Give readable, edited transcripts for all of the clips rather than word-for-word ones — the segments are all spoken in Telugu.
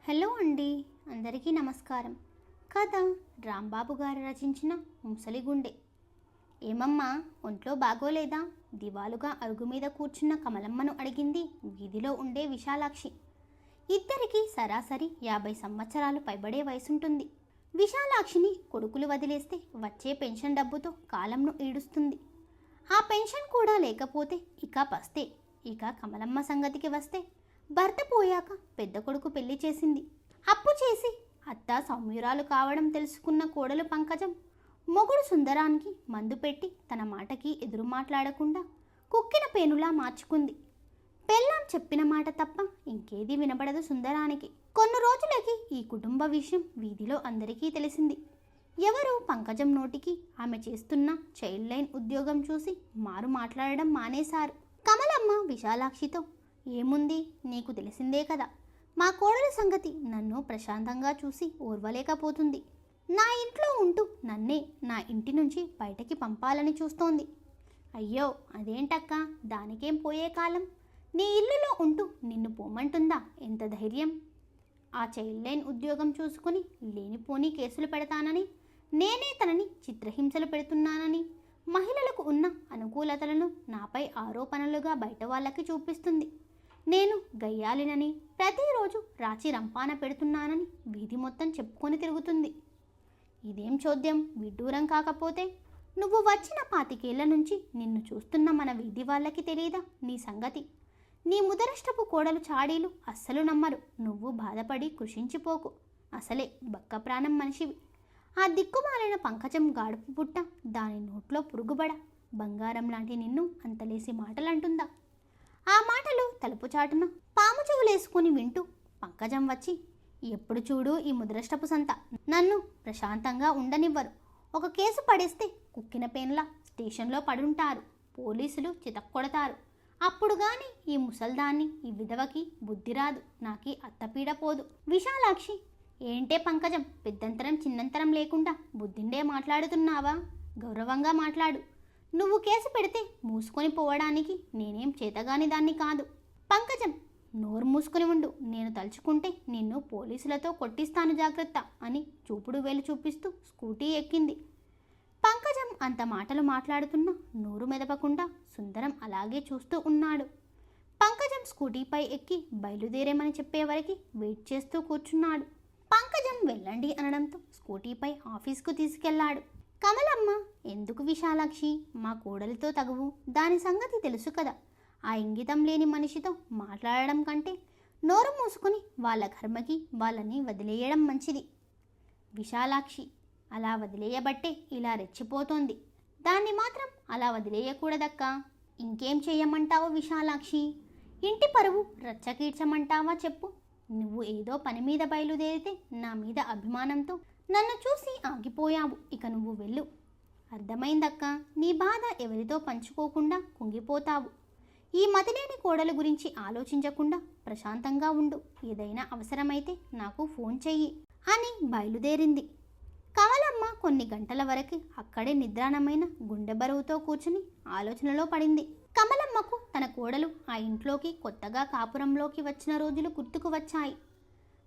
హలో అండి, అందరికీ నమస్కారం. కథ రాంబాబు గారు రచించిన ముసలిగుండె. ఏమమ్మా, ఒంట్లో బాగోలేదా? దివాలుగా అరుగు మీద కూర్చున్న కమలమ్మను అడిగింది వీధిలో ఉండే విశాలాక్షి. ఇద్దరికీ సరాసరి 50 సంవత్సరాలు పైబడే వయసుంటుంది. విశాలాక్షిని కొడుకులు వదిలేస్తే వచ్చే పెన్షన్ డబ్బుతో కాలంను ఈడుస్తుంది. ఆ పెన్షన్ కూడా లేకపోతే ఇక పస్తే. ఇక కమలమ్మ సంగతికి వస్తే, భర్త పోయాక పెద్ద కొడుకు పెళ్లి చేసింది. అప్పు చేసి అత్త సౌమ్యురాలు కావడం తెలుసుకున్న కోడలు పంకజం మొగుడు సుందరానికి మందు పెట్టి తన మాటకి ఎదురు మాట్లాడకుండా కుక్కిన పేనులా మార్చుకుంది. పెళ్ళాం చెప్పిన మాట తప్ప ఇంకేది వినబడదు సుందరానికి. కొన్ని రోజులకి ఈ కుటుంబ విషయం వీధిలో అందరికీ తెలిసింది. ఎవరు పంకజం నోటికి ఆమె చేస్తున్న చైల్డ్ లైన్ ఉద్యోగం చూసి మారు మాట్లాడడం మానేశారు. కమలమ్మ విశాలాక్షితో, ఏముంది, నీకు తెలిసిందే కదా, మా కోడలి సంగతి నన్ను ప్రశాంతంగా చూసి ఓర్వలేకపోతుంది. నా ఇంట్లో ఉంటూ నన్నే నా ఇంటి నుంచి బయటకి పంపాలని చూస్తోంది. అయ్యో అదేంటక్క, దానికేం పోయే కాలం, నీ ఇల్లులో ఉంటూ నిన్ను పోమంటుందా? ఎంత ధైర్యం! ఆ చైల్డ్ లైన్ ఉద్యోగం చూసుకుని లేనిపోని కేసులు పెడతానని, నేనే తనని చిత్రహింసలు పెడుతున్నానని, మహిళలకు ఉన్న అనుకూలతలను నాపై ఆరోపణలుగా బయట వాళ్ళకి చూపిస్తుంది. నేను గయ్యాలినని, ప్రతిరోజు రాచి రంపాన పెడుతున్నానని వీధి మొత్తం చెప్పుకొని తిరుగుతుంది. ఇదేం చోద్యం, విడ్డూరం కాకపోతే? నువ్వు వచ్చిన 25 ఏళ్ల నుంచి నిన్ను చూస్తున్న మన వీధి వాళ్ళకి తెలియదా నీ సంగతి? నీ ముదరష్టపు కోడలు చాడీలు అస్సలు నమ్మరు. నువ్వు బాధపడి కృషించిపోకు, అసలే బక్క ప్రాణం మనిషివి. ఆ దిక్కుమాలిన పంకజం గాడుపు పుట్ట, దాని నోట్లో పురుగుబడ, బంగారం లాంటి నిన్ను అంతలేసి మాటలంటుందా? ఆ మాటలు తలుపు చాటున పాము చెవులేసుకుని వింటూ పంకజం వచ్చి, ఎప్పుడు చూడు ఈ ముదరష్టపు సంత, నన్ను ప్రశాంతంగా ఉండనివ్వరు. ఒక కేసు పడేస్తే కుక్కిన పేన్లా స్టేషన్లో పడుంటారు, పోలీసులు చితక్కొడతారు. అప్పుడు గాని ఈ ముసల్దాన్ని, ఈ విధవకి బుద్ధి రాదు, నాకీ అత్తపీడ పోదు. విశాలాక్షి, ఏంటే పంకజం, పెద్దంతరం చిన్నంతరం లేకుండా బుద్ధిండే మాట్లాడుతున్నావా? గౌరవంగా మాట్లాడు. నువ్వు కేసు పెడితే మూసుకొని పోవడానికి నేనేం చేతగాని దాన్ని కాదు. పంకజం, నోరు మూసుకుని ఉండు, నేను తలుచుకుంటే నిన్ను పోలీసులతో కొట్టిస్తాను, జాగ్రత్త అని చూపుడు వేలు చూపిస్తూ స్కూటీ ఎక్కింది. పంకజం అంత మాటలు మాట్లాడుతున్నా నోరు మెదపకుండా సుందరం అలాగే చూస్తూ ఉన్నాడు. పంకజం స్కూటీపై ఎక్కి బయలుదేరేమని చెప్పేవరకు వెయిట్ చేస్తూ కూర్చున్నాడు. పంకజం వెళ్ళండి అనడంతో స్కూటీపై ఆఫీస్కు తీసుకెళ్లాడు. కమలమ్మ, ఎందుకు విశాలాక్షి, మా కోడలితో తగువు, దాని సంగతి తెలుసు కదా. ఆ ఇంగితం లేని మనిషితో మాట్లాడడం కంటే నోరు మూసుకుని వాళ్ళ కర్మకి వాళ్ళని వదిలేయడం మంచిది. విశాలాక్షి, అలా వదిలేయబట్టే ఇలా రెచ్చిపోతోంది. దాన్ని మాత్రం అలా వదిలేయకూడదక్కా. ఇంకేం చెయ్యమంటావు విశాలాక్షి? ఇంటి పరువు రచ్చకీడ్చమంటావా చెప్పు. నువ్వు ఏదో పని మీద బయలుదేరితే నా మీద అభిమానంతో నన్ను చూసి ఆగిపోయావు. ఇక నువ్వు వెళ్ళు. అర్థమైందక్క, నీ బాధ ఎవరితో పంచుకోకుండా కుంగిపోతావు. ఈ మతిలేని కోడలు గురించి ఆలోచించకుండా ప్రశాంతంగా ఉండు. ఏదైనా అవసరమైతే నాకు ఫోన్ చెయ్యి అని బయలుదేరింది. కమలమ్మ కొన్ని గంటల వరకు అక్కడే నిద్రాణమైన గుండె బరువుతో కూర్చుని ఆలోచనలో పడింది. కమలమ్మకు తన కోడలు ఆ ఇంట్లోకి కొత్తగా కాపురంలోకి వచ్చిన రోజులు గుర్తుకు వచ్చాయి.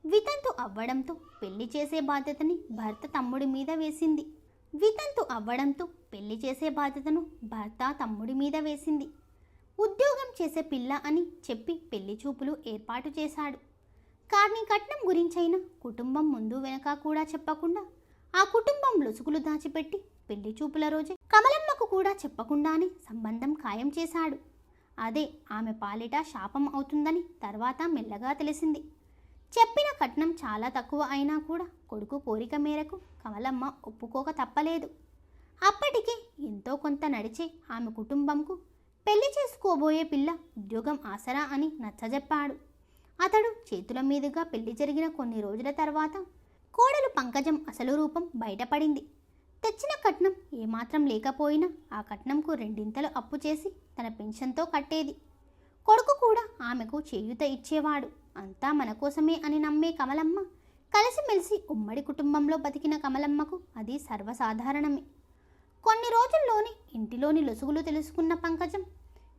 వితంతు అవ్వడంతో పెళ్లి చేసే బాధ్యతని భర్త తమ్ముడి మీద వేసింది. ఉద్యోగం చేసే పిల్ల అని చెప్పి పెళ్లి చూపులు ఏర్పాటు చేశాడు. కానీ కట్నం గురించైనా కుటుంబం ముందు వెనక కూడా చెప్పకుండా, ఆ కుటుంబం లొసుగులు దాచిపెట్టి పెళ్లి చూపుల రోజే కమలమ్మకు కూడా చెప్పకుండానే సంబంధం ఖాయం చేశాడు. అదే ఆమె పాలిట శాపం అవుతుందని తర్వాత మెల్లగా తెలిసింది. చెప్పిన కట్నం చాలా తక్కువ అయినా కూడా కొడుకు కోరిక మేరకు కమలమ్మ ఒప్పుకోక తప్పలేదు. అప్పటికే ఎంతో కొంత నడిచే ఆమె కుటుంబంకు పెళ్లి చేసుకోబోయే పిల్ల ఉద్యోగం ఆసరా అని నచ్చజెప్పాడు. అతడు చేతుల మీదుగా పెళ్లి జరిగిన కొన్ని రోజుల తర్వాత కోడలు పంకజం అసలు రూపం బయటపడింది. తెచ్చిన కట్నం ఏమాత్రం లేకపోయినా ఆ కట్నంకు 2 అప్పు చేసి తన పెన్షన్తో కట్టేది. కొడుకు కూడా ఆమెకు చేయూత ఇచ్చేవాడు. అంతా మన కోసమే అని నమ్మే కమలమ్మ, కలిసిమెలిసి ఉమ్మడి కుటుంబంలో బతికిన కమలమ్మకు అది సర్వసాధారణమే. కొన్ని రోజుల్లోనే ఇంటిలోని లొసుగులు తెలుసుకున్న పంకజం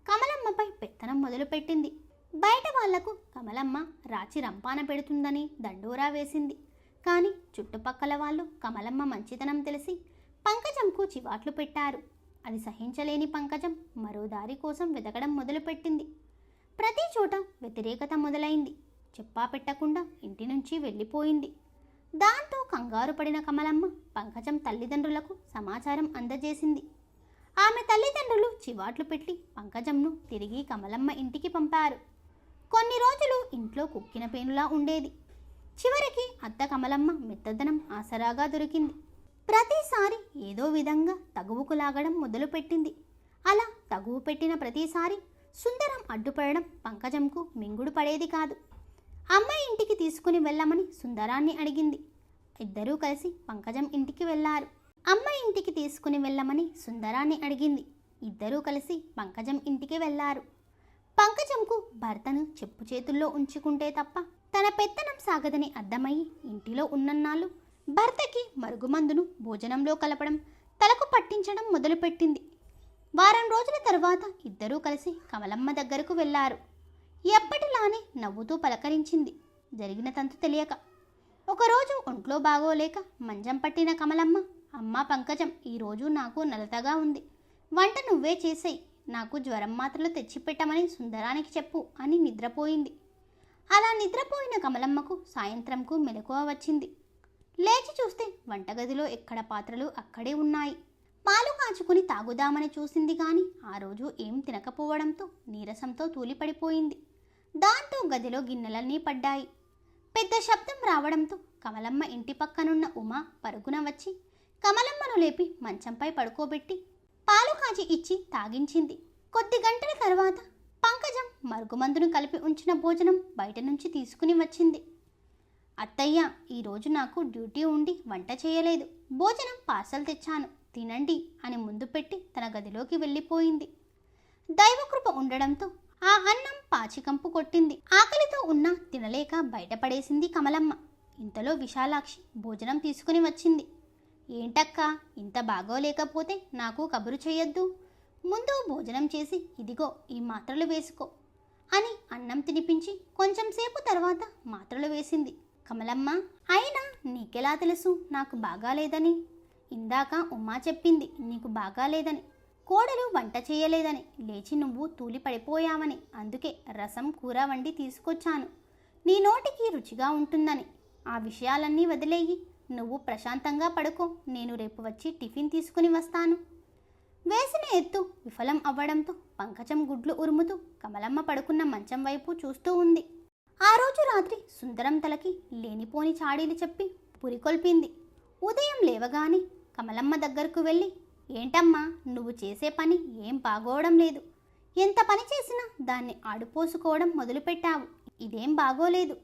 కమలమ్మపై పెత్తనం మొదలుపెట్టింది. బయట వాళ్లకు కమలమ్మ రాచి రంపాన పెడుతుందని దండోరా వేసింది. కానీ చుట్టుపక్కల వాళ్ళు కమలమ్మ మంచితనం తెలిసి పంకజంకు చివాట్లు పెట్టారు. అది సహించలేని పంకజం మరో దారి కోసం వెతకడం మొదలుపెట్టింది. ప్రతి చోట వ్యతిరేకత మొదలైంది. చెప్పా పెట్టకుండా ఇంటి నుంచి వెళ్ళిపోయింది. దాంతో కంగారు పడిన కమలమ్మ పంకజం తల్లిదండ్రులకు సమాచారం అందజేసింది. ఆమె తల్లిదండ్రులు చివాట్లు పెట్టి పంకజంను తిరిగి కమలమ్మ ఇంటికి పంపారు. కొన్ని రోజులు ఇంట్లో కుక్కిన పేనులా ఉండేది. చివరికి అత్త కమలమ్మ మెత్తదనం ఆసరాగా దొరికింది. ప్రతిసారి ఏదో విధంగా తగువుకు లాగడం మొదలుపెట్టింది. అలా తగువు పెట్టిన ప్రతిసారి సుందరం అడ్డుపడడం పంకజంకు మింగుడు పడేది కాదు. అమ్మాయి ఇంటికి తీసుకుని వెళ్ళమని సుందరాన్ని అడిగింది. ఇద్దరూ కలిసి పంకజం ఇంటికి వెళ్ళారు. అమ్మాయి ఇంటికి తీసుకుని వెళ్ళమని సుందరాన్ని అడిగింది. ఇద్దరూ కలిసి పంకజం ఇంటికి వెళ్ళారు. పంకజంకు భర్తను చెప్పు చేతుల్లో ఉంచుకుంటే తప్ప తన పెత్తనం సాగదని అర్థమయ్యి ఇంటిలో ఉన్నన్నాళ్ళు భర్తకి మరుగుమందును భోజనంలో కలపడం, తలకు పట్టించడం మొదలుపెట్టింది. వారం రోజుల తర్వాత ఇద్దరూ కలిసి కమలమ్మ దగ్గరకు వెళ్ళారు. ఎప్పటిలానే నవ్వుతూ పలకరించింది, జరిగిన తంతు తెలియక. ఒకరోజు ఒంట్లో బాగోలేక మంచం పట్టిన కమలమ్మ, అమ్మా పంకజం, ఈరోజు నాకు నలతగా ఉంది, వంట నువ్వే చేసేయి, నాకు జ్వరం మాత్రలు తెచ్చిపెట్టమని సుందరానికి చెప్పు అని నిద్రపోయింది. అలా నిద్రపోయిన కమలమ్మకు సాయంత్రంకు మెలకువ వచ్చింది. లేచి చూస్తే వంటగదిలో ఎక్కడ పాత్రలు అక్కడే ఉన్నాయి. పాలు కాచుకుని తాగుదామని చూసింది కానీ ఆ రోజు ఏం తినకపోవడంతో నీరసంతో తూలిపడిపోయింది. దాంతో గదిలో గిన్నెలన్నీ పడ్డాయి. పెద్ద శబ్దం రావడంతో కమలమ్మ ఇంటి పక్కనున్న ఉమా పరుగున వచ్చి కమలమ్మను లేపి మంచంపై పడుకోబెట్టి పాలు కాచి ఇచ్చి తాగించింది. కొద్ది గంటల తర్వాత పంకజం మరుగుమందును కలిపి ఉంచిన భోజనం బయట నుంచి తీసుకుని వచ్చింది. అత్తయ్య, ఈరోజు నాకు డ్యూటీ ఉండి వంట చేయలేదు, భోజనం పార్సల్ తెచ్చాను, తినండి అని ముందు పెట్టి తన గదిలోకి వెళ్ళిపోయింది. దైవకృప ఉండడంతో ఆ అన్నం పాచికంపు కొట్టింది. ఆకలితో ఉన్నా తినలేక బయటపడేసింది కమలమ్మ. ఇంతలో విశాలాక్షి భోజనం తీసుకుని వచ్చింది. ఏంటక్కా, ఇంత బాగోలేకపోతే నాకు కబురు చేయొద్దు, ముందు భోజనం చేసి ఇదిగో ఈ మాత్రలు వేసుకో అని అన్నం తినిపించి కొంచెం సేపు తర్వాత మాత్రలు వేసింది. కమలమ్మ, అయినా నీకెలా తెలుసు నాకు బాగాలేదని? ఇందాక ఉమ్మా చెప్పింది నీకు బాగాలేదని, కోడలు వంట చేయలేదని, లేచి నువ్వు తూలి పడిపోయావని. అందుకే రసం కూర వండి తీసుకొచ్చాను, నీ నోటికి రుచిగా ఉంటుందని. ఆ విషయాలన్నీ వదిలేయి, నువ్వు ప్రశాంతంగా పడుకో, నేను రేపు వచ్చి టిఫిన్ తీసుకుని వస్తాను. వేసిన ఎత్తు విఫలం అవ్వడంతో పంకజం గుడ్లు ఉరుముతూ కమలమ్మ పడుకున్న మంచం వైపు చూస్తూ ఉంది. ఆ రోజు రాత్రి సుందరం తలకి లేనిపోని చాడీలు చెప్పి పురికొల్పింది. ఉదయం లేవగానే కమలమ్మ దగ్గరకు వెళ్ళి, ఏంటమ్మా నువ్వు చేసే పని ఏం బాగోవడం లేదు, ఎంత పని చేసినా దాన్ని ఆడిపోసుకోవడం మొదలుపెట్టావు, ఇదేం బాగోలేదు.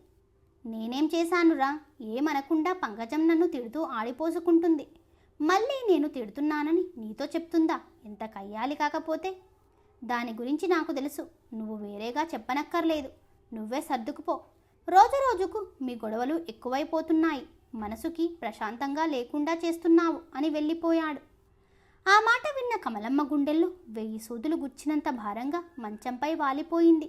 నేనేం చేశానురా? ఏమనకుండా పంకజం నన్ను తిడుతూ ఆడిపోసుకుంటుంది, మళ్ళీ నేను తిడుతున్నానని నీతో చెప్తుందా? ఎంత కయ్యాలి కాకపోతే. దాని గురించి నాకు తెలుసు, నువ్వు వేరేగా చెప్పనక్కర్లేదు, నువ్వే సర్దుకుపో. రోజు రోజుకు మీ గొడవలు ఎక్కువైపోతున్నాయి, మనసుకి ప్రశాంతంగా లేకుండా చేస్తున్నావు అని వెళ్ళిపోయాడు. ఆ మాట విన్న కమలమ్మ గుండెల్లో 1000 సూదులు గుచ్చినంత భారంగా మంచంపై వాలిపోయింది.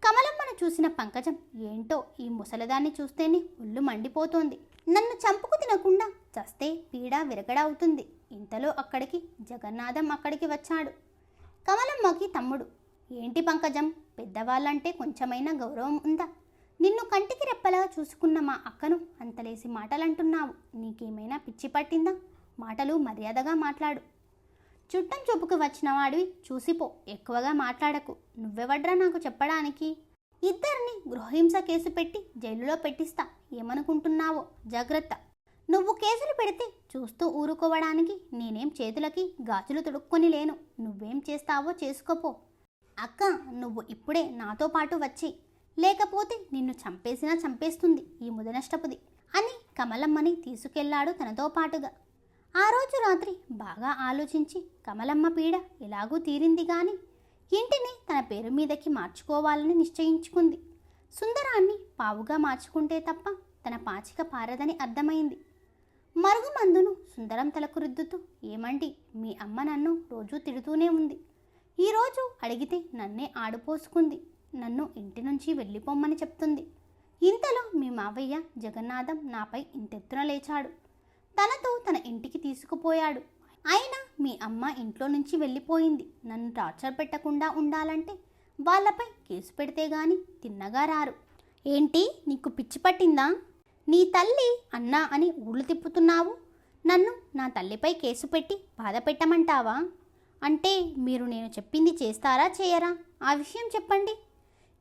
కమలమ్మను చూసిన పంకజం, ఏంటో ఈ ముసలదాన్ని చూస్తేనే ఒళ్ళు మండిపోతోంది, నన్ను చంపుకు తినకుండా చస్తే పీడ విరగడ అవుతుంది. ఇంతలో అక్కడికి జగన్నాథం అక్కడికి వచ్చాడు. కమలమ్మకి తమ్ముడు. ఏంటి పంకజం, పెద్దవాళ్ళంటే కొంచెమైనా గౌరవం ఉందా? నిన్ను కంటికి రెప్పలా చూసుకున్న మా అక్కను అంతలేసి మాటలంటున్నావు, నీకేమైనా పిచ్చి పట్టిందా? మాటలు మర్యాదగా మాట్లాడు. చుట్టం చూపుకు వచ్చిన వాడివి చూసిపో, ఎక్కువగా మాట్లాడకు. నువ్వెవడ్రా నాకు చెప్పడానికి? ఇద్దరిని గృహహింస కేసు పెట్టి జైలులో పెట్టిస్తా, ఏమనుకుంటున్నావో జాగ్రత్త. నువ్వు కేసులు పెడితే చూస్తూ ఊరుకోవడానికి నేనేం చేతులకి గాజులు తొడుక్కొని లేను, నువ్వేం చేస్తావో చేసుకోపో. అక్క, నువ్వు ఇప్పుడే నాతో పాటు వచ్చి, లేకపోతే నిన్ను చంపేసినా చంపేస్తుంది ఈ ముదనష్టపుది అని కమలమ్మని తీసుకెళ్లాడు తనతో పాటుగా. ఆ రోజు రాత్రి బాగా ఆలోచించి కమలమ్మ పీడ ఎలాగూ తీరింది గాని ఇంటిని తన పేరు మీదకి మార్చుకోవాలని నిశ్చయించుకుంది. సుందరాన్ని పావుగా మార్చుకుంటే తప్ప తన పాచిక పారదని అర్థమైంది. మరుగుమందును సుందరం తలకు రుద్దుతూ, ఏమండి, మీ అమ్మ నన్ను రోజూ తిడుతూనే ఉంది, ఈరోజు అడిగితే నన్నే ఆడిపోసుకుంది, నన్ను ఇంటి నుంచి వెళ్ళిపోమ్మని చెప్తుంది. ఇంతలో మీ మావయ్య జగన్నాథం నాపై ఇంతెత్తున లేచాడు. తనతో తన ఇంటికి తీసుకుపోయాడు. అయినా మీ అమ్మ ఇంట్లో నుంచి వెళ్ళిపోయింది. నన్ను టార్చర్ పెట్టకుండా ఉండాలంటే వాళ్ళపై కేసు పెడితే గాని తిన్నగా రారు. ఏంటి, నీకు పిచ్చి పట్టిందా? నీ తల్లి అన్నా అని ఊళ్ళు తిప్పుతున్నావు. నన్ను నా తల్లిపై కేసు పెట్టి బాధ పెట్టమంటావా? అంటే మీరు నేను చెప్పింది చేస్తారా చేయరా? ఆ విషయం చెప్పండి.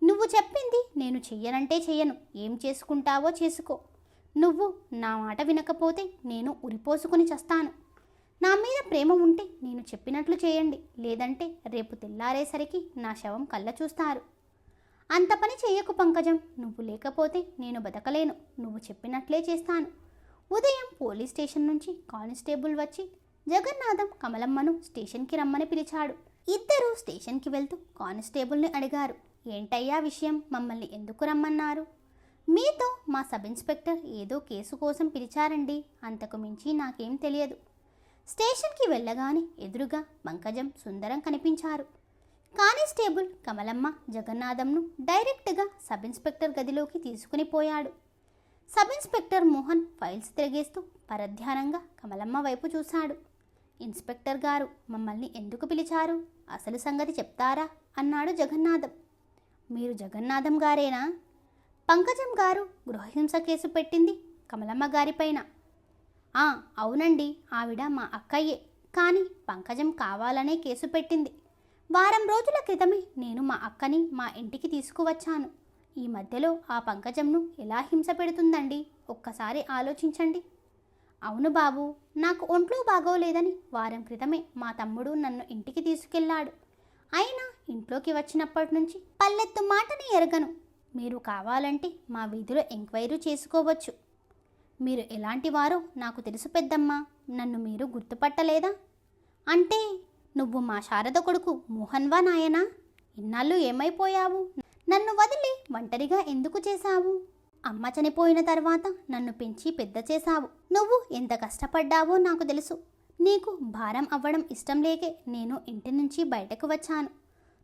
నువ్వు చెప్పింది నేను చెయ్యనంటే చెయ్యను. ఏం చేసుకుంటావో చేసుకో. నువ్వు నా మాట వినకపోతే నేను ఉరిపోసుకుని చస్తాను. నా మీద ప్రేమ ఉంటే నేను చెప్పినట్లు చేయండి. లేదంటే రేపు తెల్లారేసరికి నా శవం కళ్ళ చూస్తారు. అంత పని చెయ్యకు పంకజం. నువ్వు లేకపోతే నేను బతకలేను. నువ్వు చెప్పినట్లే చేస్తాను. ఉదయం పోలీస్ స్టేషన్ నుంచి కానిస్టేబుల్ వచ్చి జగన్నాథం కమలమ్మను స్టేషన్కి రమ్మని పిలిచాడు. ఇద్దరూ స్టేషన్కి వెళ్తూ కానిస్టేబుల్ని అడిగారు. ఏంటయ్యా విషయం? మమ్మల్ని ఎందుకు రమ్మన్నారు? మీతో మా సబ్ ఇన్స్పెక్టర్ ఏదో కేసు కోసం పిలిచారండి. అంతకు మించి నాకేం తెలియదు. స్టేషన్కి వెళ్ళగానే ఎదురుగా పంకజం సుందరం కనిపించారు. కానిస్టేబుల్ కమలమ్మ జగన్నాథంను డైరెక్ట్గా సబ్ ఇన్స్పెక్టర్ గదిలోకి తీసుకుని పోయాడు. సబ్ ఇన్స్పెక్టర్ మోహన్ ఫైల్స్ తిరిగేస్తూ పరధ్యానంగా కమలమ్మ వైపు చూశాడు. ఇన్స్పెక్టర్ గారు, మమ్మల్ని ఎందుకు పిలిచారు? అసలు సంగతి చెప్తారా అన్నాడు జగన్నాథం. మీరు జగన్నాథం గారేనా? పంకజం గారు గృహహింస కేసు పెట్టింది కమలమ్మ గారిపైన. అవునండి, ఆవిడ మా అక్కయ్యే. కానీ పంకజం కావాలనే కేసు పెట్టింది. వారం రోజుల క్రితమే నేను మా అక్కని మా ఇంటికి తీసుకువచ్చాను. ఈ మధ్యలో ఆ పంకజంను ఎలా హింస పెడుతుందండి? ఒక్కసారి ఆలోచించండి. అవును బాబు, నాకు ఒంట్లో బాగోలేదని వారం క్రితమే మా తమ్ముడు నన్ను ఇంటికి తీసుకెళ్లాడు. అయినా ఇంట్లోకి వచ్చినప్పటి నుంచి పల్లెత్తు మాటని ఎరగను. మీరు కావాలంటే మా వీధిలో ఎంక్వైరీ చేసుకోవచ్చు. మీరు ఎలాంటి వారో నాకు తెలుసు పెద్దమ్మ. నన్ను మీరు గుర్తుపట్టలేదా? అంటే నువ్వు మా శారద కొడుకు మోహన్వా నాయనా? ఇన్నాళ్ళు ఏమైపోయావు? నన్ను వదిలి ఒంటరిగా ఎందుకు చేశావు? అమ్మ చనిపోయిన తర్వాత నన్ను పెంచి పెద్ద చేశావు. నువ్వు ఎంత కష్టపడ్డావో నాకు తెలుసు. నీకు భారం అవ్వడం ఇష్టం లేకే నేను ఇంటి నుంచి బయటకు వచ్చాను.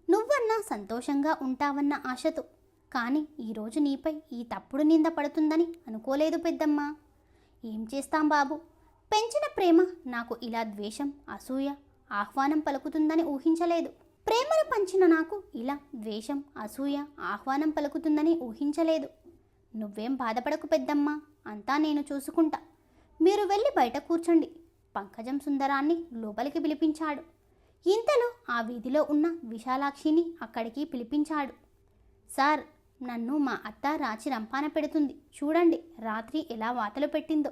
నువ్వన్నా సంతోషంగా ఉంటావన్న ఆశతో. కానీ ఈరోజు నీపై ఈ తప్పుడు నింద పడుతుందని అనుకోలేదు పెద్దమ్మ. ఏం చేస్తాం బాబు, పెంచిన ప్రేమ నాకు ఇలా ద్వేషం, అసూయ, ఆహ్వానం పలుకుతుందని ఊహించలేదు. ప్రేమను పంచిన నాకు ఇలా ద్వేషం, అసూయ, ఆహ్వానం పలుకుతుందని ఊహించలేదు. నువ్వేం బాధపడకు పెద్దమ్మా, అంతా నేను చూసుకుంటా. మీరు వెళ్ళి బయట కూర్చోండి. పంకజం సుందరాన్ని లోపలికి పిలిపించాడు. ఇంతలో ఆ వీధిలో ఉన్న విశాలాక్షిని అక్కడికి పిలిపించాడు. సార్, నన్ను మా అత్త రాచి రంపాన పెడుతుంది. చూడండి రాత్రి ఎలా వాతలు పెట్టిందో,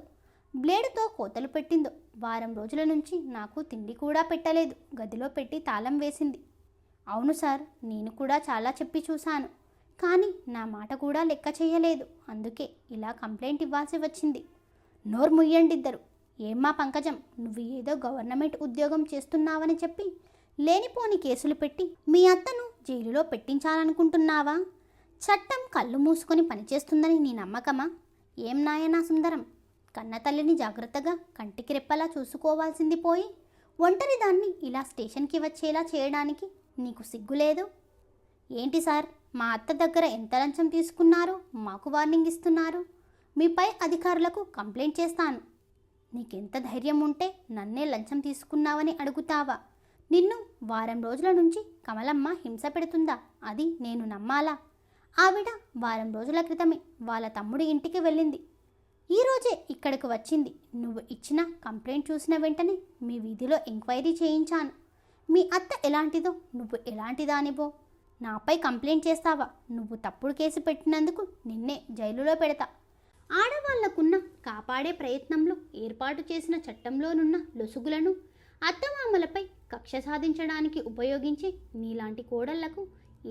బ్లేడుతో కోతలు పెట్టిందో. వారం రోజుల నుంచి నాకు తిండి కూడా పెట్టలేదు. గదిలో పెట్టి తాళం వేసింది. అవును సార్, నేను కూడా చాలా చెప్పి చూశాను. కానీ నా మాట కూడా లెక్క చేయలేదు. అందుకే ఇలా కంప్లైంట్ ఇవ్వాల్సి వచ్చింది. నోరు ముయ్యండిద్దరు. ఏమ్మా పంకజం, నువ్వు ఏదో గవర్నమెంట్ ఉద్యోగం చేస్తున్నావని చెప్పి లేనిపోని కేసులు పెట్టి మీ అత్తను జైలులో పెట్టించాలనుకుంటున్నావా? చట్టం కళ్ళు మూసుకొని పనిచేస్తుందని నీ నమ్మకమా? ఏం నాయనా సుందరం, కన్నతల్లిని జాగ్రత్తగా కంటికి రెప్పలా చూసుకోవాల్సింది పోయి ఒంటరి దాన్ని ఇలా స్టేషన్కి వచ్చేలా చేయడానికి నీకు సిగ్గులేదు? ఏంటి సార్, మా అత్త దగ్గర ఎంత లంచం తీసుకున్నారో మాకు వార్నింగ్ ఇస్తున్నారు. మీ పై అధికారులకు కంప్లైంట్ చేస్తాను. నీకెంత ధైర్యం ఉంటే నన్నే లంచం తీసుకున్నావని అడుగుతావా? నిన్ను వారం రోజుల నుంచి కమలమ్మ హింస పెడుతుందా? అది నేను నమ్మాలా? ఆవిడ వారం రోజుల క్రితమే వాళ్ళ తమ్ముడి ఇంటికి వెళ్ళింది. ఈరోజే ఇక్కడికి వచ్చింది. నువ్వు ఇచ్చిన కంప్లైంట్ చూసిన వెంటనే మీ వీధిలో ఎంక్వైరీ చేయించాను. మీ అత్త ఎలాంటిదో, నువ్వు ఎలాంటి దానివో నాపై కంప్లైంట్ చేస్తావా? నువ్వు తప్పుడు కేసు పెట్టినందుకు నిన్నే జైలులో పెడతా. ఆడవాళ్లకున్న కాపాడే ప్రయత్నంలో ఏర్పాటు చేసిన చట్టంలోనున్న లొసుగులను అత్తమామలపై కక్ష సాధించడానికి ఉపయోగించే నీలాంటి కోడళ్లకు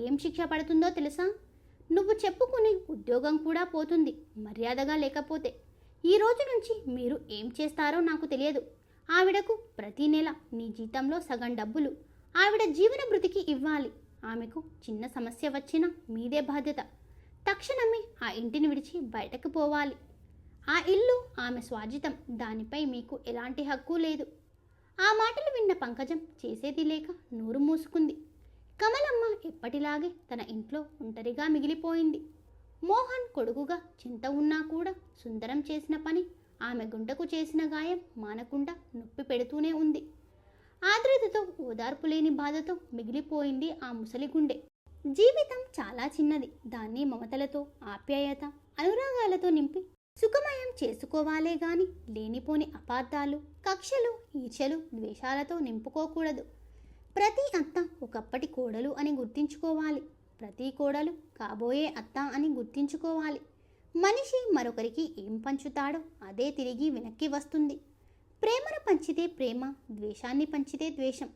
ఏం శిక్ష పడుతుందో తెలుసా? నువ్వు చెప్పుకునే ఉద్యోగం కూడా పోతుంది మర్యాదగా లేకపోతే. ఈ రోజు నుంచి మీరు ఏం చేస్తారో నాకు తెలియదు. ఆవిడకు ప్రతి నెల నీ జీతంలో సగం డబ్బులు ఆవిడ జీవన భృతికి ఇవ్వాలి. ఆమెకు చిన్న సమస్య వచ్చినా మీదే బాధ్యత. తక్షణమే ఆ ఇంటిని విడిచి బయటకు పోవాలి. ఆ ఇల్లు ఆమె స్వార్జితం. దానిపై మీకు ఎలాంటి హక్కు లేదు. ఆ మాటలు విన్న పంకజం చేసేది లేక నోరు మూసుకుంది. కమలమ్మ ఎప్పటిలాగే తన ఇంట్లో ఒంటరిగా మిగిలిపోయింది. మోహన్ కొడుకుగా చింత ఉన్నా కూడా సుందరం చేసిన పని ఆమె గుండెకు చేసిన గాయం మానకుండా నొప్పి పెడుతూనే ఉంది. ఆద్రతతో ఓదార్పు లేని బాధతో మిగిలిపోయింది ఆ ముసలి గుండె. జీవితం చాలా చిన్నది. దాన్ని మమతలతో, ఆప్యాయత, అనురాగాలతో నింపి సుఖమయం చేసుకోవాలే గాని లేనిపోని అపార్థాలు, కక్షలు, ఈర్ష్యలు, ద్వేషాలతో నింపుకోకూడదు. ప్రతి అత్త ఒకప్పటి కోడలు అని గుర్తించుకోవాలి. ప్రతి కోడలు కాబోయే అత్త అని గుర్తించుకోవాలి. మనిషి మరొకరికి ఏం పంచుతాడో అదే తిరిగి వెనక్కి వస్తుంది. ప్రేమను పంచితే ప్రేమ, ద్వేషాన్ని పంచితే ద్వేషం.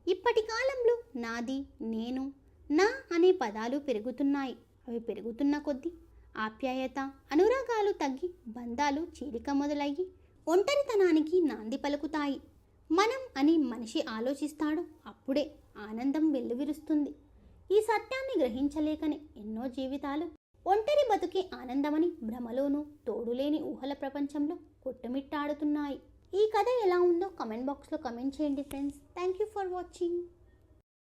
ఇప్పటి కాలంలో నాది, నేను, నా అనే పదాలు పెరుగుతున్నాయి. అవి పెరుగుతున్న కొద్దీ ఆప్యాయత, అనురాగాలు తగ్గి బంధాలు చీలిక మొదలయ్యి ఒంటరితనానికి నాంది పలుకుతాయి. మనం అని మనిషి ఆలోచిస్తాడో అప్పుడే ఆనందం వెల్లువిరుస్తుంది. ఈ సత్యాన్ని గ్రహించలేకనే ఎన్నో జీవితాలు ఒంటరి బతుకే ఆనందమని భ్రమలోనూ తోడులేని ఊహల ప్రపంచంలో కొట్టుమిట్టాడుతున్నాయి. ఈ కథ ఎలా ఉందో కమెంట్ బాక్స్లో కమెంట్ చేయండి friends. Thank you for watching.